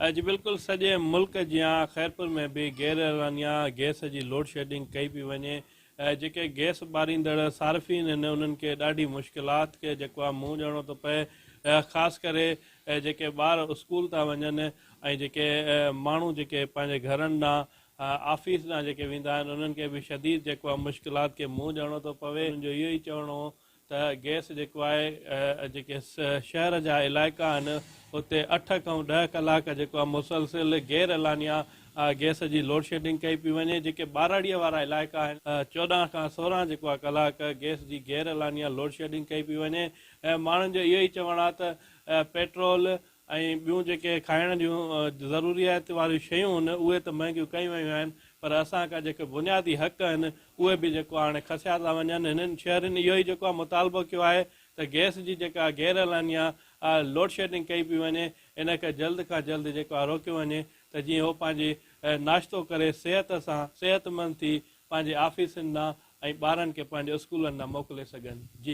जी बिल्कुल सॼे मुल्क जियां ख़ैरपुर में भी गैर एलानिया गैस जी लोड शेडिंग कई पई वञे। जेके गैस ॿारींदड़ सार्फ़िन आहिनि उन्हनि खे ॾाढी मुश्किलात खे जेको आहे मुंहुं ॾियणो थो पए। ख़ासि करे जेके ॿार स्कूल था वञनि ऐं जेके माण्हू जेके पंहिंजे घरनि ॾांहुं ऑफिस ॾांहुं जेके वेंदा आहिनि उन्हनि खे बि शदीद जेको आहे मुश्किलात खे मुंहुं ॾियणो थो पवे। मुंहिंजो इहो ई चवणो हो त गैस जेको आहे जेके शहर जा इलाइक़ा आहिनि उते 8 खां 10 कलाक जेको आहे मुसलसिल गैर एलानिया गैस जी लोड शेडिंग कई पई वञे। जेके ॿारड़ीअ वारा इलाइक़ा आहिनि 14 खां 16 जेको आहे कलाक गैस जी गैर एलानिया लोड शेडिंग कई पई वञे। ऐं माण्हुनि जो इहो ई चवणु आहे त पेट्रोल ऐं ॿियूं जेके खाइण जूं ज़रूरियात वारियूं शयूं आहिनि उहे त महांगियूं कयूं वियूं आहिनि, पर असांखा जेके बुनियादी हक़ आहिनि उहे बि जेको आहे हाणे खसिया था वञनि। हिननि शहरनि इहो ई जेको आहे मुतालबो कयो आहे त गैस जी जेका गैर एलानिया लोड शेडिंग कई पई वञे इन खे जल्द खां जल्द जेको आहे रोकियो वञे त जीअं उहो पंहिंजी नाश्तो करे सिहत सां सिहतमंद थी पंहिंजे ऑफिसनि ॾांहुं ऐं ॿारनि खे पंहिंजे स्कूलनि ॾांहुं मोकिले सघनि। जी